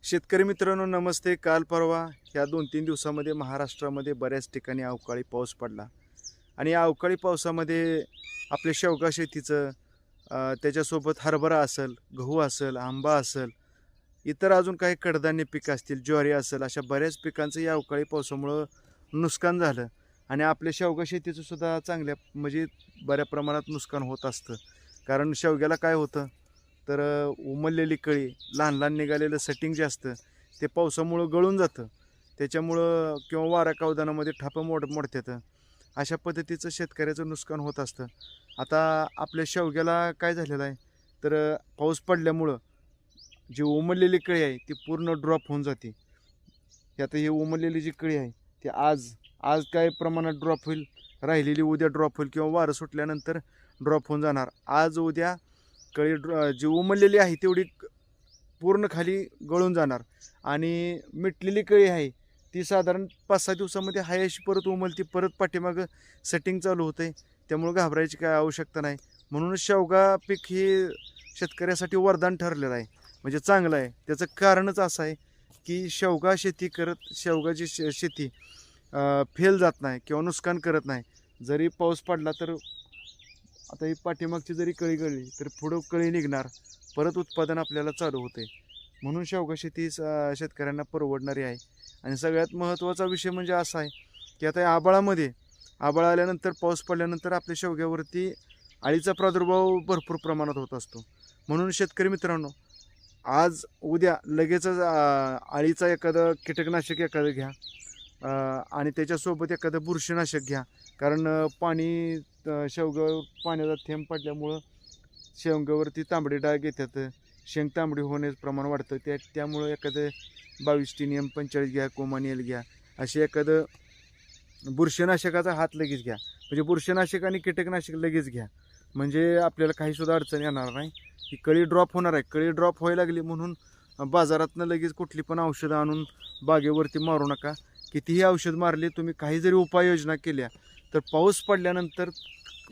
शेतकरी मित्रांनो नमस्ते. काल परवा ह्या 2-3 दिवसामध्ये महाराष्ट्रामध्ये बऱ्याच ठिकाणी अवकाळी पाऊस पडला आणि या अवकाळी पावसामध्ये आपल्या शेवगा शेतीचं त्याच्यासोबत हरभरा असेल, गहू असेल, आंबा असेल, इतर अजून काही कडधान्य पिकं असतील, ज्वारी असेल, अशा बऱ्याच पिकांचं या अवकाळी पावसामुळं नुकसान झालं आणि आपल्या शेवगा शेतीचं सुद्धा चांगल्या म्हणजे बऱ्या प्रमाणात नुकसान होत असतं. कारण शेवग्याला काय होतं तर उमललेली कळी, लहान लहान निघालेलं सेटिंग जे असतं ते पावसामुळं गळून जातं. त्याच्यामुळं किंवा वारा कावदानामध्ये ठोपा मोडतात. अशा पद्धतीचं शेतकऱ्याचं नुकसान होत असतं. आता आपल्या शेवग्याला काय झालेलं आहे तर पाऊस पडल्यामुळं जी उमललेली कळी आहे ती पूर्ण ड्रॉप होऊन जाते. ही आता ही उमललेली जी कळी आहे ती आज आज काय प्रमाणात ड्रॉप होईल, राहिलेली उद्या ड्रॉप होईल किंवा वारं सुटल्यानंतर ड्रॉप होऊन जाणार. आज उद्या कळी जी उमललेली आहे तेवढी पूर्ण खाली गळून जाणार आणि मिटलेली कळी आहे ती साधारण 5-6 दिवसामध्ये हाय अशी परत उमलती, परत पाठीमागं सेटिंग चालू होते. त्यामुळे घाबरायची काय आवश्यकता नाही. म्हणूनच शेवगा पीक हे शेतकऱ्यासाठी वरदान ठरलेलं आहे, म्हणजे चांगलं आहे. त्याचं कारणच असं आहे की शेवगा शेती करत शेवगाची शेती फेल जात नाही किंवा नुकसान करत नाही. जरी पाऊस पडला तर आता ही पाठीमागची जरी कळी गळली तर पुढं कळी निघणार, परत उत्पादन आपल्याला चालू होते. म्हणून शेवगा शेती शेतकऱ्यांना परवडणारी आहे. आणि सगळ्यात महत्त्वाचा विषय म्हणजे असा आहे की आता या आभाळ आल्यानंतर पाऊस पडल्यानंतर आपल्या शेवग्यावरती अळीचा प्रादुर्भाव भरपूर प्रमाणात होत असतो. म्हणून शेतकरी मित्रांनो, आज उद्या लगेचच अळीचा एखादं कीटकनाशक एखादं घ्या आणि त्याच्यासोबत एखादं बुरशीनाशक घ्या. कारण पाणी शेवग्यावर पाण्याचा थेंब पडल्यामुळं शेवग्यावरती तांबडी डाग येतात, शेंग तांबडी होण्याचं प्रमाण वाढतं. त्यामुळं एखादं 22 टीनियम 45 घ्या, कोमानियल घ्या, असे एखादं बुरशीनाशकाचा हात लगेच घ्या. म्हणजे बुरशीनाशक आणि कीटकनाशक लगेच घ्या, म्हणजे आपल्याला काहीसुद्धा अडचण येणार नाही. ही कळी ड्रॉप होणार आहे. कळी ड्रॉप व्हायला लागली म्हणून बाजारातनं लगेच कुठली पण औषधं आणून बागेवरती मारू नका. कितीही औषध मारले, तुम्ही काही जरी उपाययोजना केल्या तर पाऊस पडल्यानंतर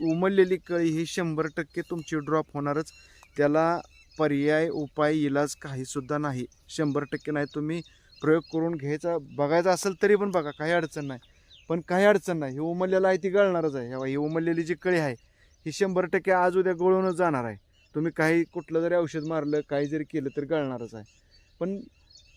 उमललेली कळी ही 100% तुमची ड्रॉप होणारच. त्याला पर्याय उपाय इलाज काहीसुद्धा नाही. 100% नाही. तुम्ही प्रयोग करून घ्यायचा बघायचा असेल तरी पण बघा, काही अडचण नाही. पण काही अडचण नाही, ही उमललेलं आहे ती गळणारच आहे. ही उमललेली जी कळी आहे ही 100% आज उद्या गळूनच जाणार आहे. तुम्ही काही कुठलं जरी औषध मारलं, काही जरी केलं तर गळणारच आहे. पण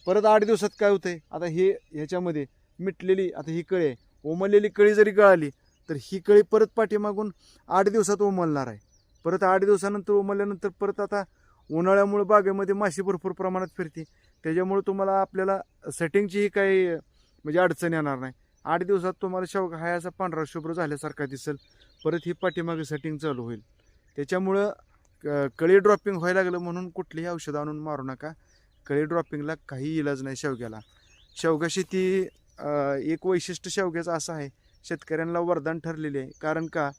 परत 8 दिवसात काय होतंय, आता हे ह्याच्यामध्ये मिटलेली आता ही कळी आहे, उमललेली कळी जरी गळाली तर ही कळी परत पाठीमागून 8 दिवसात उमलणार आहे. परत 8 दिवसानंतर उमलल्यानंतर परत आता उन्हाळ्यामुळे बागेमध्ये माशी भरपूर प्रमाणात फिरते. त्याच्यामुळे तुम्हाला आपल्याला सेटिंगचीही काही म्हणजे अडचण येणार नाही. 8 दिवसात तुम्हाला शेवगा हा असा पांढरा शुभ्र झाल्यासारखा दिसेल. परत ही पाठीमागे सेटिंग चालू होईल. त्याच्यामुळं कळी ड्रॉपिंग व्हायला लागलं म्हणून कुठलीही औषध आणून मारू नका. कळी ड्रॉपिंगला काही इलाज नाही शेवग्याला. शेवगा शेती एक वैशिष्ट्य शेवग्याचं असं आहे, शेतकऱ्यांना वरदान ठरलेले आहे. कारण का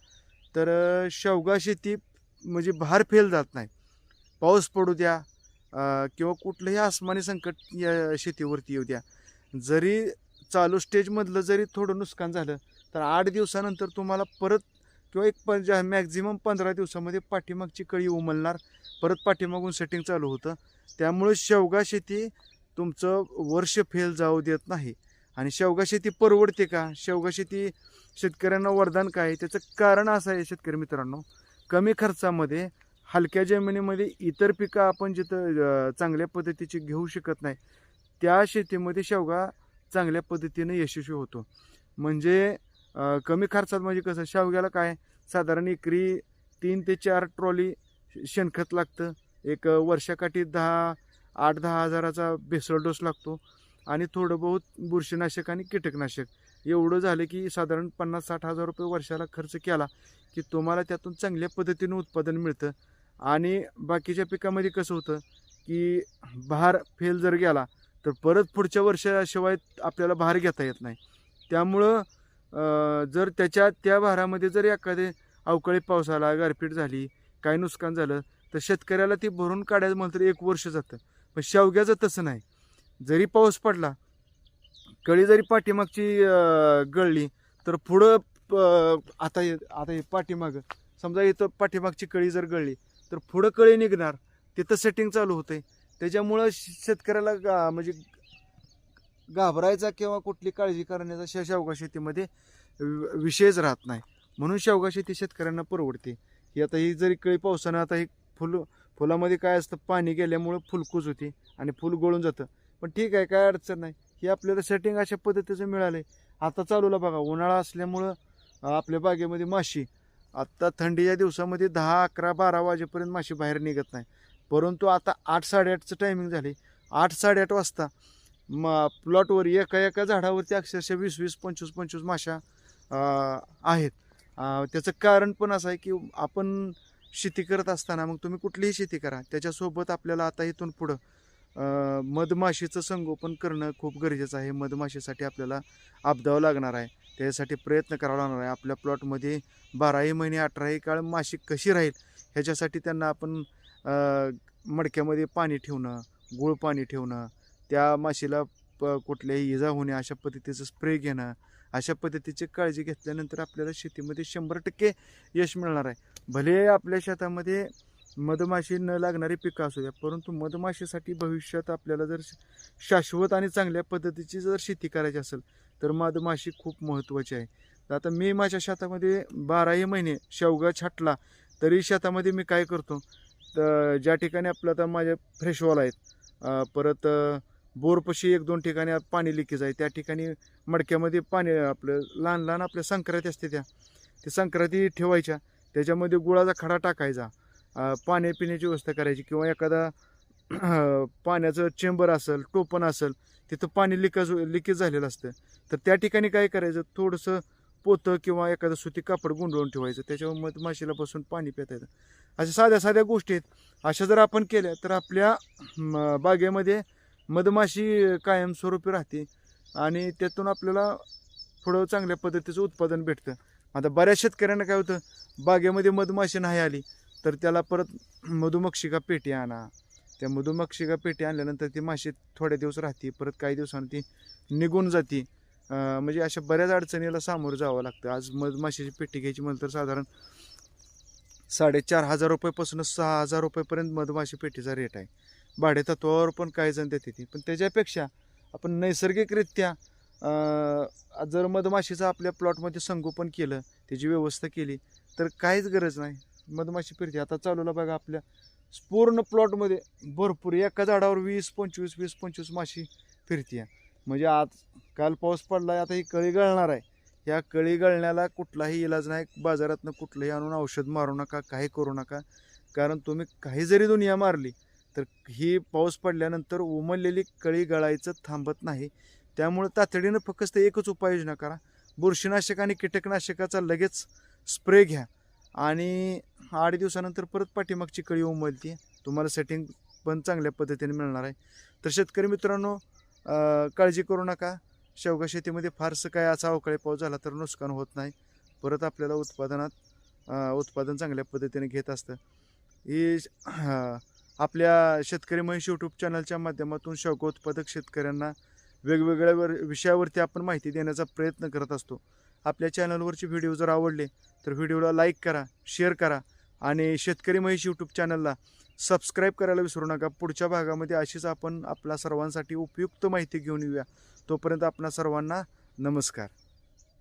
तर शेवगा शेती म्हणजे भार फेल जात नाही. पाऊस पडू द्या किंवा कुठलंही आसमानी संकट या शेतीवरती येऊ द्या, जरी चालू स्टेजमधलं जरी थोडं नुकसान झालं तर 8 दिवसानंतर तुम्हाला परत किंवा एक मॅक्झिमम 15 दिवसामध्ये पाठीमागची कळी उमलणार, परत पाठीमागून सेटिंग चालू होतं. त्यामुळे शेवगा शेती तुमचं वर्ष फेल जाऊ देत नाही. आणि शेवगा शेती परवडते का? शेवगा शेती शेतकऱ्यांना वरदान काय? त्याचं कारण असं आहे शेतकरी मित्रांनो, कमी खर्चामध्ये हलक्या जमिनीमध्ये इतर पिकं आपण जिथं चांगल्या पद्धतीची घेऊ शकत नाही त्या शेतीमध्ये शेवगा चांगल्या पद्धतीने यशस्वी होतो. म्हणजे कमी खर्चात म्हणजे कसं, शेवग्याला काय साधारण एकरी 3 ते 4 ट्रॉली शेणखत लागतं. एक वर्षाकाठी 8-10 हजाराचा भेसळ डोस लागतो आणि थोडं बहुत बुरशीनाशक आणि कीटकनाशक. एवढं झालं की साधारण 50-60 हजार रुपये वर्षाला खर्च केला की तुम्हाला त्यातून चांगल्या पद्धतीने उत्पादन मिळतं. आणि बाकीच्या पिकामध्ये कसं होतं की बहार फेल जर गेला तर परत पुढच्या वर्षाशिवाय आपल्याला बहार घेता येत नाही. त्यामुळं जर त्या बहारामध्ये जर एखादे अवकाळी पाऊस आला, गारपीट झाली, काही नुकसान झालं तर शेतकऱ्याला ती भरून काढायचं म्हणलं तर 1 वर्ष जातं. पण शेवग्याचं तसं नाही. जरी पाऊस पडला, कळी जरी पाठीमागची गळली तर पुढं आता हे पाठीमागं समजा इथं पाठीमागची कळी जर गळली तर पुढं कळी निघणार, तिथं सेटिंग चालू होते. त्याच्यामुळं शेतकऱ्याला म्हणजे घाबरायचा किंवा कुठली काळजी करण्याचा शेवगा शेतीमध्ये विषयच राहत नाही. म्हणून शेवगा शेती शेतकऱ्यांना परवडते. ही आता ही जरी कळी पावसानं आता ही फुलामध्ये काय असतं, पाणी गेल्यामुळं फुलकूज होते आणि फुल गळून जातं. पण ठीक आहे, काय अडचण नाही. ही आपल्याला सेटिंग अशा पद्धतीचं मिळालं आहे. आता चालूला बघा, उन्हाळा असल्यामुळं आपल्या बागेमध्ये माशी, आत्ता थंडीच्या दिवसामध्ये 10, 11, 12 वाजेपर्यंत माशी बाहेर निघत नाही. परंतु आता 8, 8:30चं टायमिंग झाले. 8, 8:30 वाजता प्लॉटवर एका झाडावरती अक्षरशः 20, 20, 25, 25 माशा आहेत. त्याचं कारण पण असं आहे की आपण शेती करत असताना, मग तुम्ही कुठलीही शेती करा, त्याच्यासोबत आपल्याला आता इथून पुढं मधमाशीचं संगोपन करणं खूप गरजेचं आहे. मधमाशीसाठी आपल्याला आपदावं लागणार आहे, त्याच्यासाठी प्रयत्न करावा लागणार आहे. आपल्या प्लॉटमध्ये 12ही महिने 18ही काळ माशी कशी राहील ह्याच्यासाठी त्यांना आपण मडक्यामध्ये पाणी ठेवणं, गूळ पाणी ठेवणं, त्या माशीला कुठल्याही इजा होणे अशा पद्धतीचं स्प्रे घेणं, अशा पद्धतीची काळजी घेतल्यानंतर आपल्याला शेतीमध्ये 100% यश मिळणार आहे. भले आपल्या शेतामध्ये मधमाशी न लागणारी पिकं असू द्या, परंतु मधमाशीसाठी भविष्यात आपल्याला जर शाश्वत आणि चांगल्या पद्धतीची जर शेती करायची असेल तर मधमाशी खूप महत्त्वाची आहे. तर आता मी माझ्या शेतामध्ये 12ही महिने शेवगा छाटला तरी शेतामध्ये मी काय करतो, तर ज्या ठिकाणी आपलं आता माझ्या फ्रेशवॉल आहेत, परत बोरपाशी 1-2 ठिकाणी पाणी लिकेज आहे, त्या ठिकाणी मडक्यामध्ये पाणी आपलं लहान लहान आपल्या संक्रांती असते, त्या संक्रांती ठेवायच्या, त्याच्यामध्ये गुळाचा खडा टाकायचा, पाणी पिण्याची व्यवस्था करायची, किंवा एखादा पाण्याचं चेंबर असेल, टोपण असेल, तिथं पाणी लिकेज झालेलं असतं, तर त्या ठिकाणी काय करायचं, थोडंसं पोतं किंवा एखादं सुती कापड गुंडळून ठेवायचं, त्याच्यावर मधमाशीला बसून पाणी पिता येतं. अशा साध्या साध्या गोष्टी आहेत. अशा जर आपण केल्या तर आपल्या बागेमध्ये मधमाशी कायमस्वरूपी राहते आणि त्यातून आपल्याला थोडं चांगल्या पद्धतीचं उत्पादन भेटतं. आता बऱ्याच शेतकऱ्यांना काय होतं, बागेमध्ये मधमाशी नाही आली तर त्याला परत मधुमक्षिका पेटी आणा. त्या मधुमक्षिका पेटी आणल्यानंतर ती माशी थोड्या दिवस राहते, परत काही दिवसांनी ती निघून जाते. म्हणजे अशा बऱ्याच अडचणीला सामोरं जावं लागतं. आज मधमाशीची पेटी घ्यायची म्हणलं तर साधारण 4,500 रुपयेपासून 6,000 रुपयेपर्यंत मधमाशी पेटीचा रेट आहे. भाडे तत्वावर पण काही जण देते ती, पण त्याच्यापेक्षा आपण नैसर्गिकरित्या जर मधमाशीचं आपल्या प्लॉटमध्ये संगोपन केलं, त्याची व्यवस्था केली तर काहीच गरज नाही. मधमाशी फिरते. आता चालूला बघा, आपल्या पूर्ण प्लॉटमध्ये भरपूर एका झाडावर 20-25 माशी फिरते. म्हणजे आज काल पाऊस पडला आहे, आता ही कळी गळणार आहे. या कळी गळण्याला कुठलाही इलाज नाही. बाजारातनं कुठलंही आणून औषध मारू नका, काही करू नका, कारण तुम्ही काही जरी दुनिया मारली तर ही पाऊस पडल्यानंतर उमललेली कळी गळायचं थांबत नाही. त्यामुळे तातडीनं फक्त एकच उपाययोजना करा, बुरशीनाशक आणि कीटकनाशकाचा लगेच स्प्रे घ्या आणि 8 दिवसानंतर परत पाठीमागची कळी उमलते, तुम्हाला सेटिंग पण चांगल्या पद्धतीने मिळणार आहे. तर शेतकरी मित्रांनो, काळजी करू नका. शेवगा शेतीमध्ये फारसं काय असा अवकाळी पाऊस झाला तर नुकसान होत नाही. परत आपल्याला उत्पादन चांगल्या पद्धतीने घेत असतं. ही आपल्या शेतकरी महेश यूट्यूब चॅनलच्या माध्यमातून शेवगा उत्पादक शेतकऱ्यांना वेगवेगळ्या विषयावरती आपण माहिती देण्याचा प्रयत्न करत असतो. आपल्या चॅनलवरचे व्हिडिओ जर आवडले तर व्हिडिओला लाईक करा, शेअर करा आणि शेतकरी महेश यूट्यूब चॅनलला सबस्क्राईब करायला विसरू नका. पुढच्या भागामध्ये अशीच आपण आपल्या सर्वांसाठी उपयुक्त माहिती घेऊन येऊया. तोपर्यंत आपणा सर्वांना नमस्कार.